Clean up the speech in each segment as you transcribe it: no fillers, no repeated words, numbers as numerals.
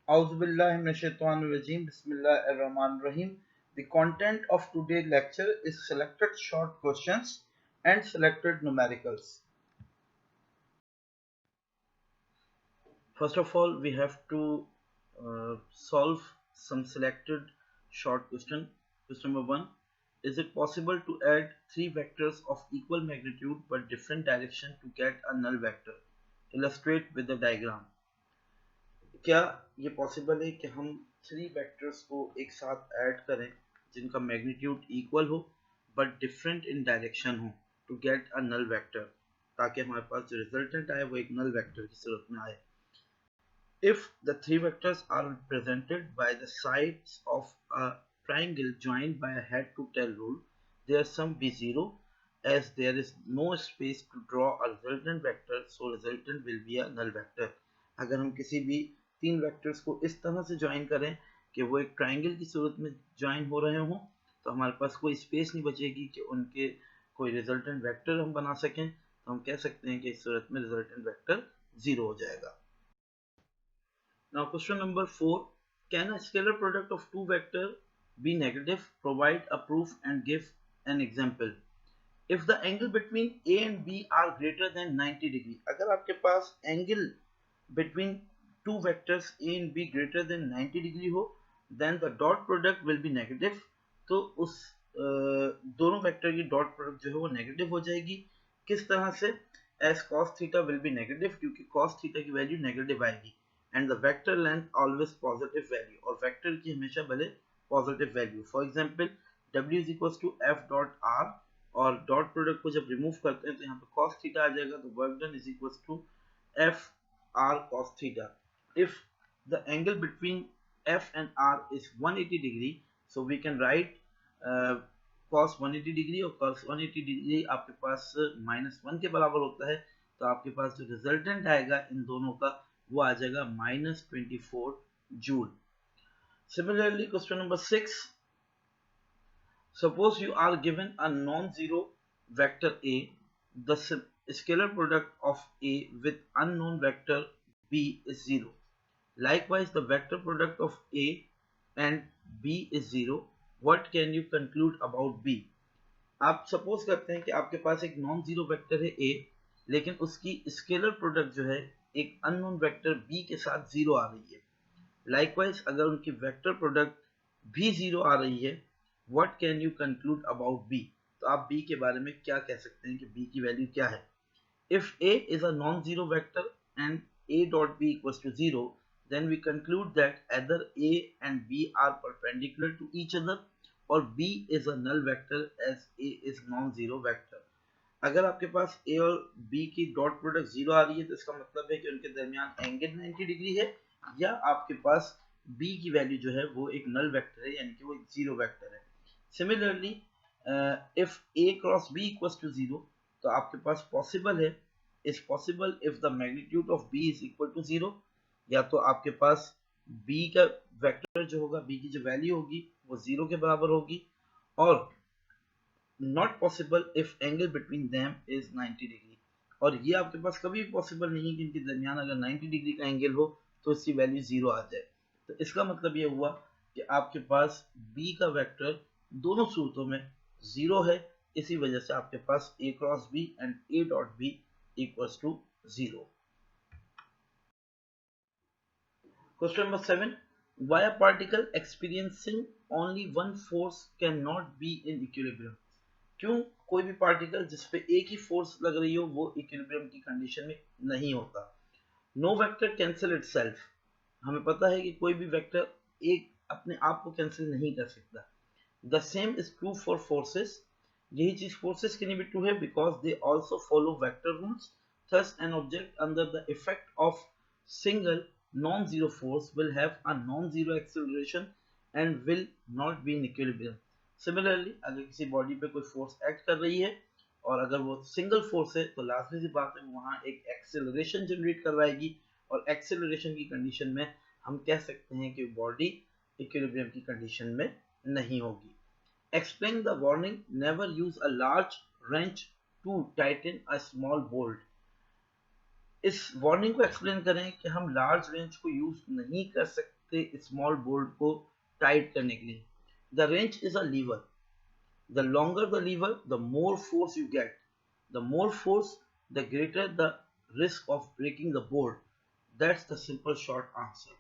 Auzubillahiminashaitanirrajim. Bismillahirrahmanirrahim. The content of today's lecture is selected short questions and selected numericals. First of all, we have to solve some selected short question. Question number 1. Is it possible to add three vectors of equal magnitude but different direction to get a null vector? Illustrate with the diagram. क्या ये possible है कि हम three vectors को एक साथ add करें जिनका मैग्नीट्यूड इक्वल हो बट डिफरेंट इन डायरेक्शन हो to get a null vector, ताकि हमारे पास जो रिजल्टेंट आए वो एक नल वेक्टर की सूरत में आए. If the three vectors are represented by the sides of a triangle joined by a head to tail rule, their sum be 0 as there is no space to draw a resultant vector, so resultant will be a null vector. अगर हम किसी भी तीन vectors को इस तरह से join करें कि वो एक ट्राइंगल की सूरत में ज्वाइन हो रहे हों, तो हमारे पास कोई स्पेस नहीं बचेगी कि उनके कोई रिजल्टेंट वेक्टर हम बना सकें. तो हम कह सकते हैं कि इस सूरत में रिजल्टेंट वेक्टर 0 हो जाएगा. Now question number 4. Can a scalar product of two vectors be negative? Provide a proof and give an example. If the angle between A and B are greater than 90 degree, अगर आपके पास angle between two vectors A and B greater than 90 degree हो, then the dot product will be negative. तो उस दोनों vector की dot product जो है वो नेगेटिव हो जाएगी. किस तरह से? as cos theta will be negative, क्योंकि cos theta की वैल्यू नेगेटिव आएगी. and the vector length always positive value, और वेक्टर की हमेशा भले positive value. For example w is equals to f dot r, और डॉट प्रोडक्ट को जब रिमूव करते हैं तो यहाँ पे cos थीटा आ जाएगा, तो work done is equals to f r cos theta. If the angle between f and r is 180 degree, so we can write cos 180 degree, और cos 180 डिग्री आपके पास -1 के बराबर होता है, तो आपके पास जो रिजल्टेंट आएगा इन दोनों का वो आ जाएगा -24 joule. Similarly, question number 6. Suppose you are given a non-zero vector A. The scalar product of A with unknown vector B is 0. Likewise, the vector product of A and B is 0. What can you conclude about B? आप suppose करते हैं कि आपके पास एक non zero vector है A, लेकिन उसकी scalar product जो है एक अननोन वेक्टर B के साथ 0 आ रही है. लाइकवाइज अगर उनकी वेक्टर प्रोडक्ट भी 0 आ रही है, what can you conclude about B? तो आप B के बारे में क्या कह सकते हैं कि B की वैल्यू क्या है? If A is a non-zero vector and A dot B equals to 0, then we conclude that either A and B are perpendicular to each other, or B is a null vector as A is non-zero vector. अगर आपके पास A और B की dot product 0 आ रही है, तो इसका मतलब है कि उनके दरमियान एंगल 90 डिग्री है, या आपके पास B की वैल्यू जो है वो एक नल वेक्टर है, यानी कि वो एक जीरो वेक्टर है. Similarly if A cross B equals to 0, तो आपके पास पॉसिबल है is possible if the magnitude of B is equal to 0, या तो आपके पास B का वेक्टर जो होगा, B की जो वैल्यू होगी वो 0 के बराबर होगी, और not possible if angle between them is 90 degree, और ये आपके पास कभी भी पॉसिबल नहीं कि इनके दरमियान अगर 90 डिग्री का एंगल हो तो इसकी वैल्यू 0 आ जाए. तो इसका मतलब ये हुआ कि आपके पास B का वेक्टर दोनों सूरतों में 0 है, इसी वजह से आपके पास A cross B and A dot B equals to 0. Question number 7. Why a particle experiencing only one force cannot be in equilibrium? क्यों कोई भी पार्टिकल जिस पे एक ही फोर्स लग रही हो वो इक्विलिब्रियम की कंडीशन में नहीं होता? No vector cancel itself. हमें पता है कि कोई भी वेक्टर एक अपने आप को कैंसिल नहीं कर सकता. The same is true for forces. यही चीज फोर्सेस के लिए भी ट्रू है, because they also follow vector rules. Thus an object under the effect of single non-zero force will have a non-zero acceleration and will not be in equilibrium. Similarly, अगर किसी body पे कोई force act कर रही है और अगर वो सिंगल फोर्स है, तो लाजमी सी बात है वहाँ एक एक्सेलरेशन जनरेट करवाएगी, और एक्सेलरेशन की कंडीशन में हम कह सकते हैं कि बॉडी इक्विलिब्रियम की कंडीशन में नहीं होगी. Explain the warning, never use a large wrench to tighten a small bolt. इस वार्निंग को एक्सप्लेन करें कि हम लार्ज रेंज को यूज नहीं कर सकते, थे स्मॉल बोल्ट को टाइट करने के लिए। The wrench is a lever, the longer the lever, the more force you get. The more force, the greater the risk of breaking the bolt. That's the simple short answer.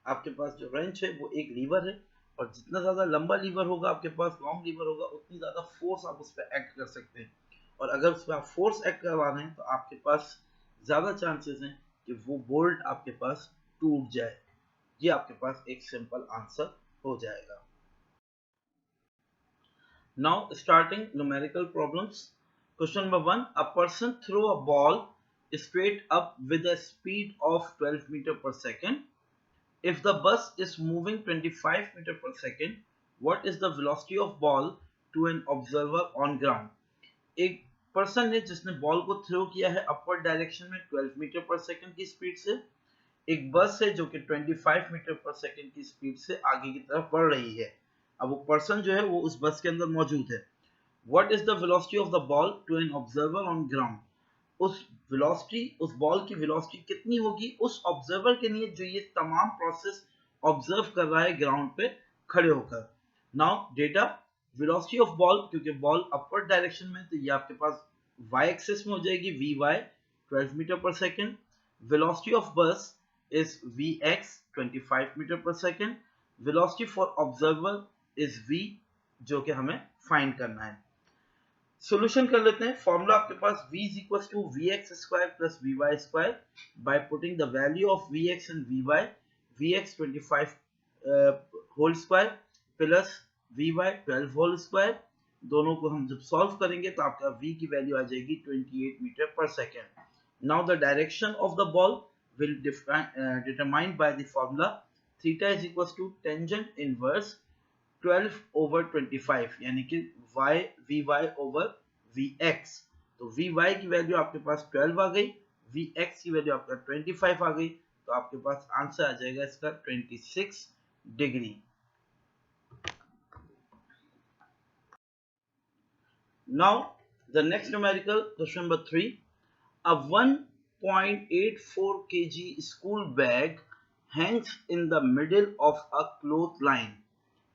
आपके पास जो wrench है वो एक liver है, और जितना ज्यादा लंबा लीवर होगा, आपके पास लॉन्ग लीवर होगा, उतनी ज्यादा फोर्स आप उस पर एक्ट कर सकते हैं। और अगर उस पर आप फोर्स एक्ट करवा रहे हैं तो आपके पास ज्यादा चांसेस हैं कि वो बोल्ट आपके पास टूट जाए। ये आपके पास एक सिंपल आंसर हो जाएगा। Now starting numerical problems. Question number 1. A person throw a ball straight up with a speed of 12 meter per second. If the bus is moving 25 meter per second, what is the velocity of ball to an observer on ground? एक person है जिसने ball को throw किया है upward direction में 12 metre पर second की speed से। एक बस है जो कि 25 मीटर पर सेकंड की स्पीड से आगे की तरफ बढ़ रही है। अब वो पर्सन जो है वो उस बस के अंदर मौजूद है। What is the velocity of the ball to an observer on ground? उस वेलोसिटी, उस बॉल की वेलोसिटी कितनी होगी उस ऑब्जर्वर के लिए जो ये तमाम प्रोसेस ऑब्जर्व कर रहा है ग्राउंड पे खड़े होकर। Now data, velocity of ball, क्योंकि बॉल अपवर्ड डायरेक्शन में, तो ये आपके पास y एक्सिस में हो जाएगी vy 12 मीटर पर सेकंड। वेलोसिटी ऑफ बस इज vx 25 मीटर पर second. Velocity for observer is v, जो कि हमें फाइंड करना है। सॉल्यूशन कर लेते हैं। फॉर्मूला आपके पास v is equals to vx square plus vy square by putting the value of vx and vy, vx 25 whole square plus vy 12 whole square, दोनों को हम जब सॉल्व करेंगे तो आपका v की वैल्यू आ जाएगी 28 मीटर पर second. Now the direction of the ball will determined by the formula theta is equals to tangent inverse 12 over 25, यानी कि y vy over vx। तो vy की वैल्यू आपके पास 12 आ गई, vx की वैल्यू आपका 25 आ गई, तो आपके पास आंसर आ जाएगा इसका 26 degree. Now the next numerical, question number 3. A 1.84 kg school bag hangs in the middle of a clothesline.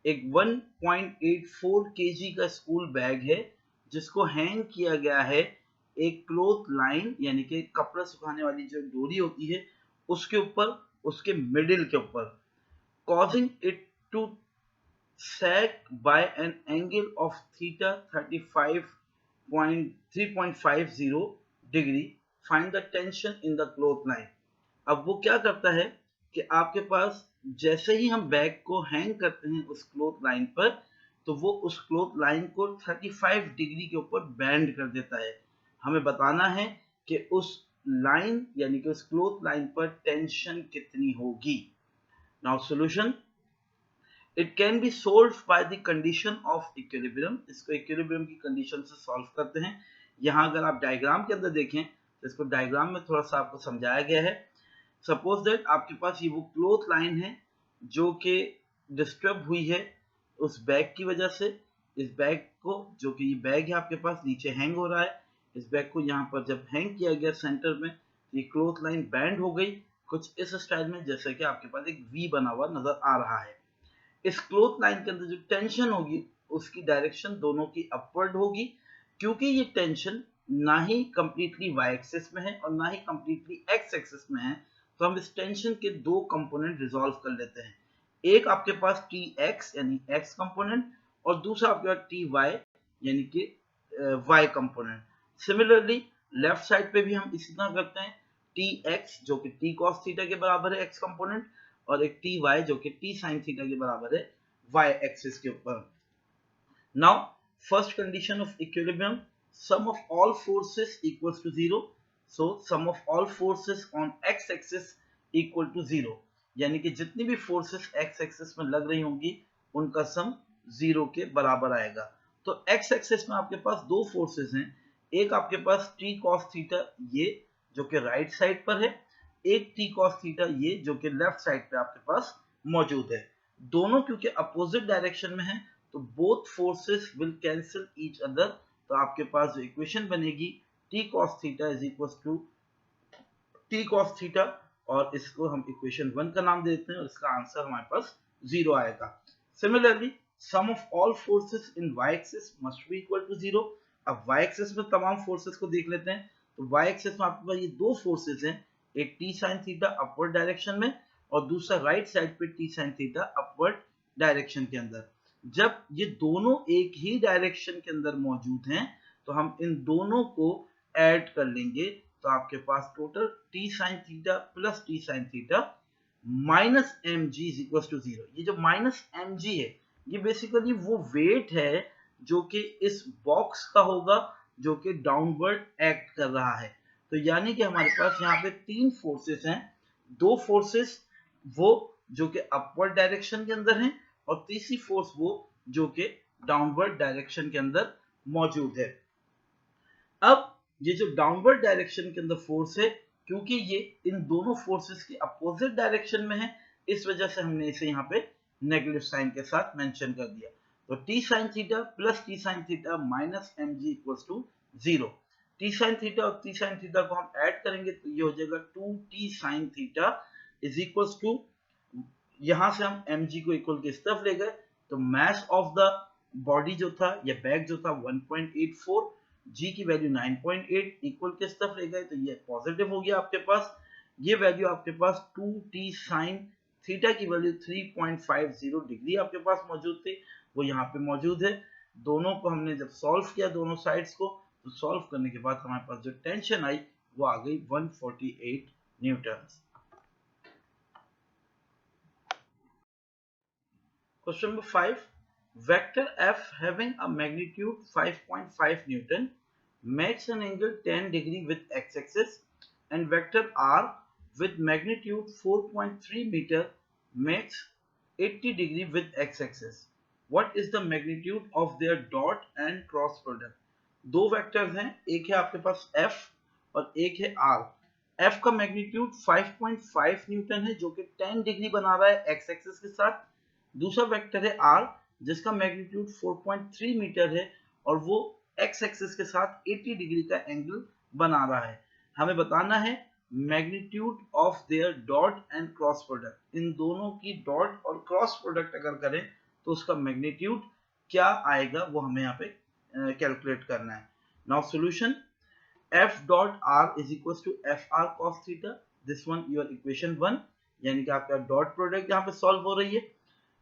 एक 1.84 kg का स्कूल बैग है जिसको हैंग किया गया है एक क्लोथ लाइन, यानी कि कपड़ा सुखाने वाली जो डोरी होती है उसके ऊपर, उसके मिडिल के ऊपर, causing it to sag by an angle of theta 3.50 degree. Find the tension in the cloth line. अब वो क्या करता है कि आपके पास जैसे ही हम बैग को हैंग करते हैं उस क्लोथ लाइन पर, तो वो उस क्लोथ लाइन को 35 डिग्री के ऊपर बैंड कर देता है। हमें बताना है कि उस लाइन यानी कि उस क्लोथ लाइन पर टेंशन कितनी होगी। Now solution, it can be solve by the condition of equilibrium. इसको इक्विलिब्रियम की कंडीशन से सॉल्व करते हैं। यहाँ अगर आप डायग्राम के अंदर देखें तो इसको डायग्राम में थोड़ा सा आपको समझाया गया है। सपोज दैट आपके पास ये वो क्लोथ लाइन है जो कि डिस्टर्ब हुई है उस बैग की वजह से। इस बैग को, जो कि ये बैग है आपके पास नीचे हैंग हो रहा है, इस बैग को यहाँ पर जब हैंग किया गया सेंटर में, ये क्लोथ लाइन बैंड हो गई कुछ इस स्टाइल में, जैसे कि आपके पास एक वी बना हुआ नजर आ रहा है। इस क्लोथ लाइन के अंदर जो टेंशन होगी उसकी डायरेक्शन दोनों की अपवर्ड होगी, क्योंकि ये टेंशन ना ही कंप्लीटली y एक्सिस में है और ना ही कंप्लीटली x एक्सिस में है। तो हम इस टेंशन के दो कंपोनेंट रिजॉल्व कर लेते हैं। एक आपके पास tx यानी x कंपोनेंट, और दूसरा आपके पास ty यानी कि y component. Similarly left side पे भी हम इसी तरह करते हैं, tx जो कि t cos थीटा के बराबर है x कंपोनेंट, और एक ty जो कि t sin थीटा के बराबर है y एक्सिस के ऊपर। Now first condition of equilibrium, sum of all forces equals to 0. So sum of all forces on x axis equal to 0, यानी कि जितनी भी फोर्सेस x एक्सिस में लग रही होंगी उनका सम 0 के बराबर आएगा। तो x एक्सिस में आपके पास दो फोर्सेस हैं, एक आपके पास t cos थीटा ये जो कि राइट साइड पर है, एक t cos थीटा ये जो कि लेफ्ट साइड पे आपके पास मौजूद है। दोनों क्योंकि अपोजिट डायरेक्शन में है तो both forces will cancel each other. तो आपके पास जो इक्वेशन बनेगी t cos theta is equal to t cos theta और इसको हम इक्वेशन 1 का नाम देते हैं और इसका आंसर हमारे पास 0 आएगा। Similarly sum of all forces in y axis must be equal to 0। अब y एक्सिस में तमाम फोर्सेस को देख लेते हैं। तो y एक्सिस में आपके पास ये दो फोर्सेस हैं, एक t sin theta upward direction में और दूसरा राइट साइड पे t sin theta upward direction के अंदर। जब ये दोनों एक ही डायरेक्शन के अंदर मौजूद हैं तो हम इन दोनों को ऐड कर लेंगे, तो आपके पास total t sin theta plus t sin theta minus M g is equal to 0। ये जो माइनस एम जी है ये बेसिकली वो वेट है जो कि इस बॉक्स का होगा जो कि डाउनवर्ड एक्ट कर रहा है। तो यानी कि हमारे पास यहाँ पे तीन फोर्सेस हैं, दो फोर्सेस वो जो कि अपवर्ड डायरेक्शन के अंदर हैं और तीसरी फोर्स वो जो कि डाउनवर्ड डायरेक्शन के अंदर मौजूद है। अब ये जो डाउनवर्ड डायरेक्शन के अंदर फोर्स है, क्योंकि ये इन दोनों फोर्सेस के अपोजिट डायरेक्शन में है, इस वजह से हमने इसे यहाँ पे नेगेटिव साइन के साथ मेंशन कर दिया। तो t sin theta plus t sin theta minus M G equals to 0। t sin theta और t sin थीटा को हम ऐड करेंगे तो ये हो जाएगा 2t sin theta is equals to, यहां से हम mg को इक्वल के इस तरफ ले गए तो मास ऑफ द बॉडी जो था या बैग जो था 1.84, g की वैल्यू 9.8 इक्वल के इस तरफ ले गए तो ये पॉजिटिव हो गया आपके पास। ये वैल्यू आपके पास 2t sin थीटा की वैल्यू 3.50 डिग्री आपके पास मौजूद थी, वो यहाँ पे मौजूद है। दोनों को हमने जब सॉल्व किया दोनों साइड्स को, तो सॉल्व करने के बाद हमारे पास जो टेंशन आई वो आ गई 148 Newton. Question number 5. Vector F having a magnitude 5.5 Newton makes an angle 10 degree with x-axis, and vector R with magnitude 4.3 meter makes 80 degree with x-axis. What is the magnitude of their dot and cross product? दो vectors हैं, एक है आपके पास F और एक है R। F का magnitude 5.5 Newton है जो कि 10 डिग्री बना रहा है एक्स एक्सिस के साथ। दूसरा वेक्टर है r जिसका मैग्नीट्यूड 4.3 मीटर है और वो x एक्सिस के साथ 80 डिग्री का एंगल बना रहा है। हमें बताना है magnitude of their dot and cross product. इन दोनों की डॉट और क्रॉस प्रोडक्ट अगर करें तो उसका मैग्नीट्यूड क्या आएगा वो हमें यहाँ पे कैलकुलेट करना है। Now solution, f dot r is equal to F R cos theta, this one your equation 1, यानी कि आपका डॉट प्रोडक्ट यहाँ पे सॉल्व हो रही है।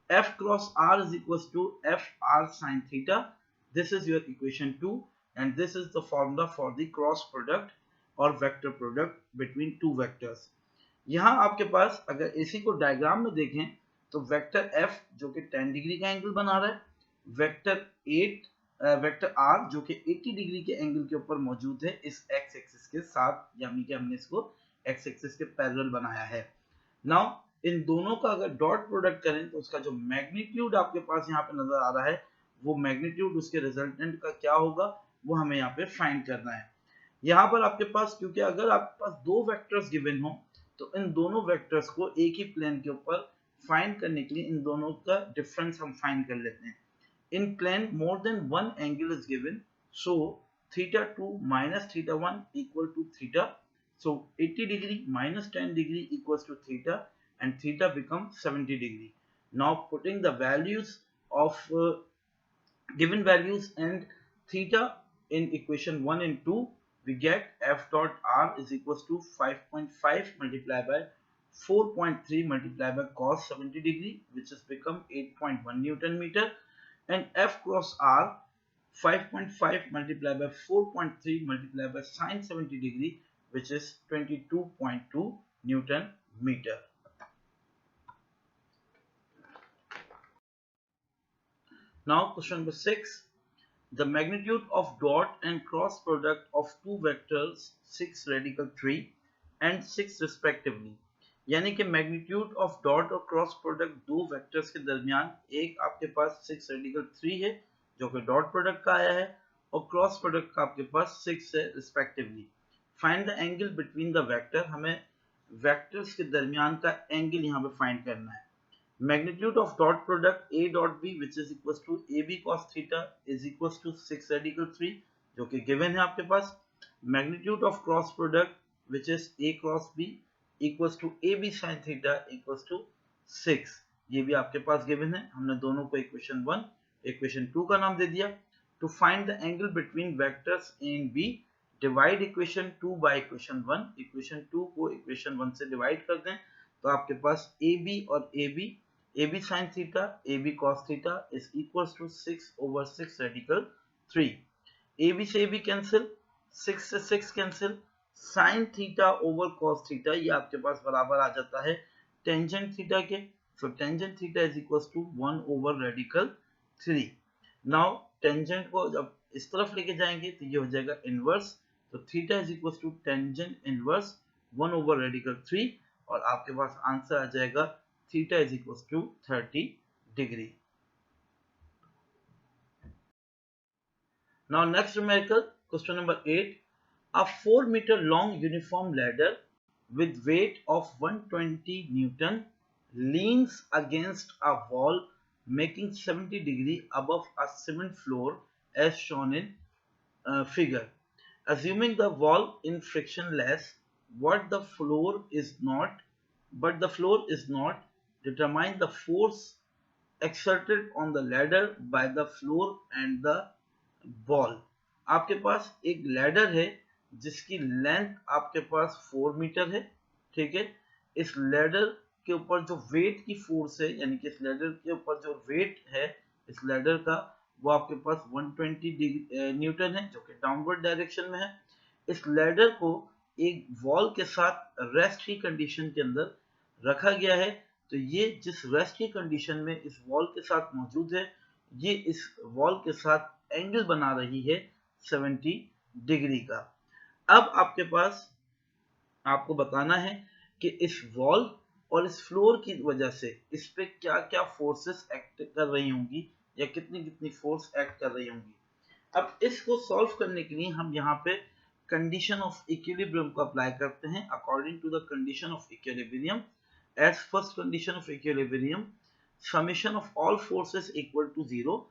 F cross R is equals to FR sin theta. This is your equation 2 and this is the formula for the cross product or vector product between two vectors. यहाँ आपके पास अगर इसी को डायग्राम में देखें तो वेक्टर F जो कि 10 डिग्री का एंगल बना रहा है, वेक्टर R जो कि 80 डिग्री के एंगल के ऊपर मौजूद है इस x एक्सिस के साथ, यानी कि हमने इसको x एक्सिस के पैरेलल बनाया है। नाउ इन दोनों का अगर डॉट प्रोडक्ट करें तो उसका जो मैग्नीट्यूड आपके पास यहाँ पे नजर आ रहा है वो मैग्नीट्यूड उसके रिजल्टेंट का क्या होगा वो हमें यहाँ पे फाइंड करना है। यहाँ पर आपके पास, क्योंकि अगर आपके पास दो वेक्टर्स गिवन हो तो इन दोनों वेक्टर्स को एक ही प्लेन के ऊपर फाइंड करने के लिए इन दोनों का डिफरेंस हम फाइंड कर लेते हैं। In plane more than one angle is given, so theta 2 minus theta 1 equal to theta, so 80 degree minus 10 degree equals to theta and theta becomes 70 degree. Now putting the values of given values and theta in equation 1 and 2, we get f dot r is equals to 5.5 multiplied by 4.3 multiplied by cos 70 degree, which has become 8.1 Newton meter, and f cross r 5.5 multiplied by 4.3 multiplied by sin 70 degree, which is 22.2 Newton meter. Now question number 6. The magnitude of dot and cross product of two vectors 6 radical 3 and 6 respectively, यानी कि magnitude of dot और cross product दो vectors के दरमियान, एक आपके पास 6 radical 3 है जो कि डॉट प्रोडक्ट का आया है और क्रॉस प्रोडक्ट का आपके पास 6 है respectively. Find the angle between the vector, हमें वेक्टर्स के दरमियान का एंगल यहाँ पे फाइंड करना है। Magnitude of dot product A dot B which is equals to AB cos theta is equals to 6 radical 3 जो कि given है आपके पास। Magnitude of cross product which is A cross B equals to A B sine theta equals to 6। ये भी आपके पास given है, हमने दोनों को इक्वेशन 1 इक्वेशन 2 का नाम दे दिया। To find the angle between vectors A and B, divide equation 2 by equation 1। Equation 2 को इक्वेशन 1 से डिवाइड कर दें तो आपके पास ए बी और A B sine theta A B cos theta is equals to 6/6 radical 3। A B से A B cancel, 6 से 6 कैंसिल, sine theta over cos theta ये आपके पास बराबर आ जाता है टेंजेंट थीटा के। So tangent theta is equals to 1/रेडिकल 3। नाउ टेंजेंट को जब इस तरफ लेके जाएंगे तो ये हो जाएगा इनवर्स, तो theta is equals to tangent inverse 1/रेडिकल 3 और आपके पास आंसर आ जाएगा theta is equals to 30 degree. Now next numerical, question number 8. A 4-meter long uniform ladder with weight of 120 Newton leans against a wall making 70 degree above a cement floor as shown in figure. Assuming the wall in frictionless, but the floor is not, determine the force exerted on the ladder by the floor and the ball. आपके पास एक ladder है जिसकी length आपके पास 4 metre है, ठीक है। इस ladder के ऊपर जो वेट की फोर्स है, यानी कि इस लैडर के ऊपर जो वेट है इस लैडर का, वो आपके पास 120 न्यूटन है जो कि डाउनवर्ड डायरेक्शन में है। इस लैडर को एक वॉल के साथ रेस्ट की कंडीशन के अंदर रखा गया है, तो ये जिस रेस्ट की कंडीशन में इस वॉल के साथ मौजूद है, ये इस वॉल के साथ एंगल बना रही है 70 डिग्री का। अब आपके पास आपको बताना है कि इस वॉल और इस फ्लोर की वजह से इस पे क्या क्या फोर्सेस एक्ट कर रही होंगी या कितनी कितनी फोर्स एक्ट कर रही होंगी। अब इसको सॉल्व करने के लिए हम यहाँ पे कंडीशन ऑफ इक्विलिब्रियम को अप्लाई करते हैं। According to the condition of equilibrium, as first condition of equilibrium, summation of all forces equal to 0,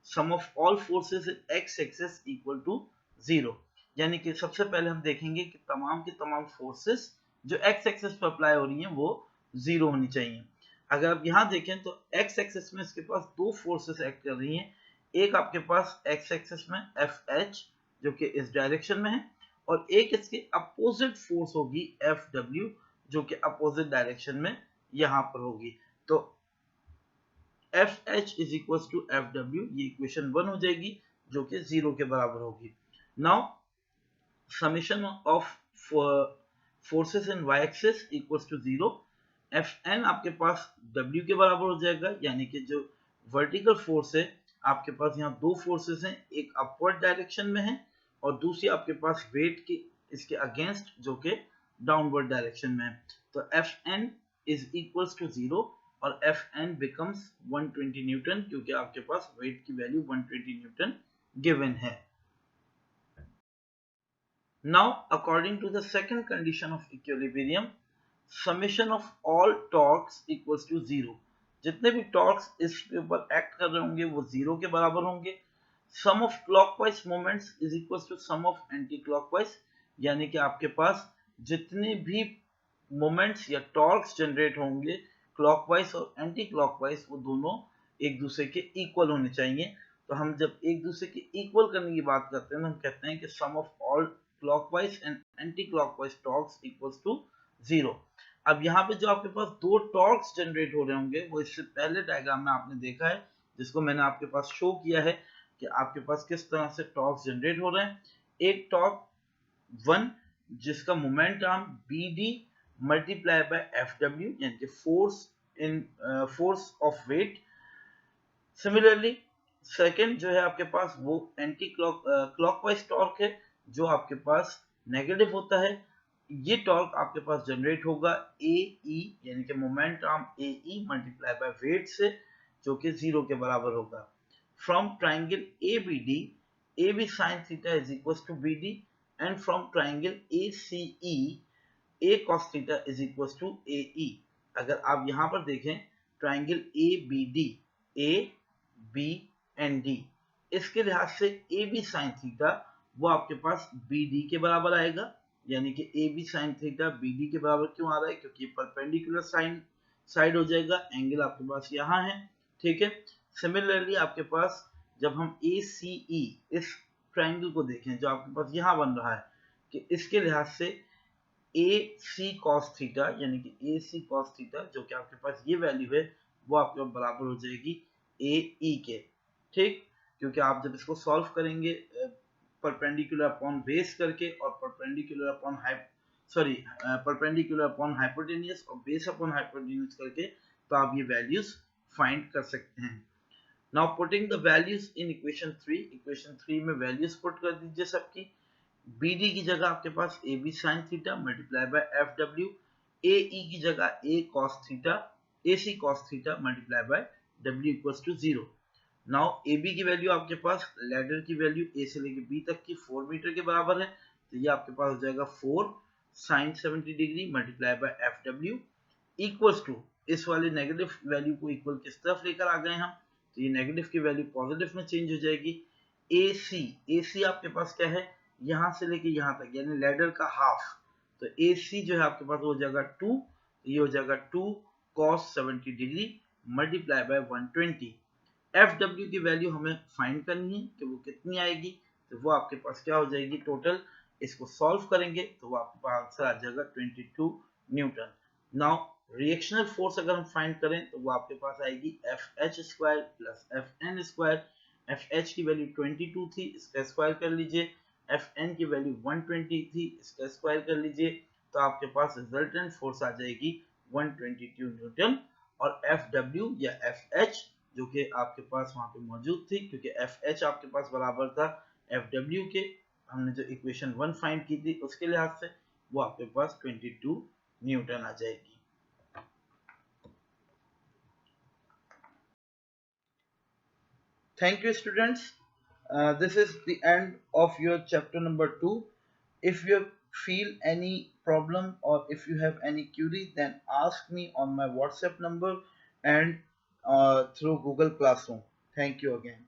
sum of all forces in x axis equal to 0। यानी कि सबसे पहले हम देखेंगे कि तमाम की तमाम फोर्सेस जो x एक्सिस पर अप्लाई हो रही हैं वो 0 होनी चाहिए। अगर आप यहाँ देखें तो x एक्सिस में इसके पास दो फोर्सेस एक्ट कर रही हैं। एक आपके पास x एक्सिस में FH जो कि इस डायरेक्शन में है, और एक इसके अपोजिट फोर्स होगी FW जो कि अपोजिट डायरेक्शन में यहाँ पर होगी। तो FH is equals to FW, ये इक्वेशन 1 हो जाएगी जो कि 0 के बराबर होगी। Now summation of forces in y axis equals to 0। Fn आपके पास W के बराबर हो जाएगा, यानी कि जो वर्टिकल फोर्स है आपके पास यहाँ दो फोर्सेस हैं, एक अपवर्ड डायरेक्शन में है और दूसरी आपके पास वेट के इसके अगेंस्ट जो कि डाउनवर्ड डायरेक्शन में है। तो Fn is equals to 0 और Fn becomes 120 न्यूटन, क्योंकि आपके पास वेट की वैल्यू 120 न्यूटन गिवन है। Now according to the second condition of equilibrium, summation of all torques equals to 0। जितने भी टॉर्क्स इसके ऊपर एक्ट कर रहे होंगे वो 0 के बराबर होंगे। Sum of clockwise moments is equals to sum of anti clockwise, यानी कि आपके पास जितने भी मोमेंट्स या टॉर्क्स जनरेट होंगे क्लॉकवाइज और एंटी क्लॉकवाइज वो दोनों एक दूसरे के इक्वल होने चाहिए। तो हम जब एक दूसरे के इक्वल करने की बात करते हैं तो हम कहते हैं कि sum of all clockwise and anti clockwise torques equals to 0। अब यहाँ पे जो आपके पास दो टॉर्क्स जनरेट हो रहे होंगे वो इससे पहले डायग्राम में आपने देखा है, जिसको मैंने आपके पास शो किया है कि आपके पास किस तरह से टॉर्क्स जनरेट हो रहे हैं। एक टॉर्क 1 जिसका moment arm BD multiply by FW, यानी कि force of weight. Similarly second जो है आपके पास वो एंटी क्लॉकवाइज टॉर्क है जो आपके पास नेगेटिव होता है। ये टॉर्क आपके पास जनरेट होगा AE, यानी कि moment arm AE multiply by weight से, जो कि 0 के बराबर होगा। From triangle ABD, AB sin theta is equal to BD, and from triangle ACE, A cos theta is equal to AE। अगर आप यहां पर देखें triangle ABD, A, B and D, इसके लिहाज से AB sin थीटा वो आपके पास BD के बराबर आएगा, यानी कि A B sine theta B D के बराबर क्यों आ रहा है, क्योंकि परपेंडिकुलर साइन साइड हो जाएगा, एंगल आपके पास यहाँ है, ठीक है। सिमिलरली आपके पास जब हम ए सी ई इस ट्राइंगल को देखें जो आपके पास यहाँ बन रहा है, कि इसके लिहाज से ए सी कॉस थीटा यानी कि ए सी कॉस थीटा जो कि आपके पास ये वैल्यू है वो आपके पास बराबर हो जाएगी ए ई के, ठीक। क्योंकि आप जब इसको सॉल्व करेंगे परपेंडिकुलर अपॉन बेस करके और perpendicular upon perpendicular upon hypotenuse और बेस अपॉन हाइपोटेनियस करके तो आप ये वैल्यूज फाइंड कर सकते हैं। Now putting the values in equation 3 में वैल्यूज पुट कर दीजिए सबकी। बी डी की जगह आपके पास A B sine theta multiply by F W, A E की जगह A cos theta A C cos theta multiply by W equals to 0। Now A B की वैल्यू आपके पास लैडर की वैल्यू ए से लेके बी तक की 4 मीटर के बराबर है, तो ये आपके पास हो जाएगा 4 sine 70 degree multiply by F W equals to, इस वाले नेगेटिव वैल्यू को इक्वल किस तरफ लेकर आ गए हम, तो ये नेगेटिव की वैल्यू पॉजिटिव में चेंज हो जाएगी। ए सी आपके पास क्या है, यहाँ से लेके यहाँ तक यानी लैडर का हाफ, तो ए सी जो है आपके पास हो जाएगा 2, ये हो जाएगा 2 cos 70 degree multiply bye 120। F W की वैल्यू हमें फाइंड करनी है कि वो कितनी आएगी, तो वो आपके पास क्या हो जाएगी टोटल, इसको सॉल्व करेंगे तो वो आपके पास आंसर आ जाएगा 22 न्यूटन। नाउ रिएक्शनल फोर्स अगर हम फाइंड करें तो वो आपके पास आएगी F H square plus F N square. F H की वैल्यू 22 थी, इसका स्क्वायर कर लीजिए, एफ एन की वैल्यू 120 थी, इसका स्क्वायर कर लीजिए, तो आपके पास रिजल्टेंट फोर्स आ जाएगी 122 न्यूटन। और एफ डब्ल्यू या एफ एच जो कि आपके पास वहां पे मौजूद थी, क्योंकि एफ एच आपके पास बराबर था एफ डब्ल्यू के, हमने जो इक्वेशन 1 फाइंड की थी उसके लिहाज से, वो आपके पास 22 न्यूटन आ जाएगी। Thank you, students. This is the end of your chapter number 2. If you feel any problem or if you have any query, then ask me on my WhatsApp number and through Google Classroom. Thank you again.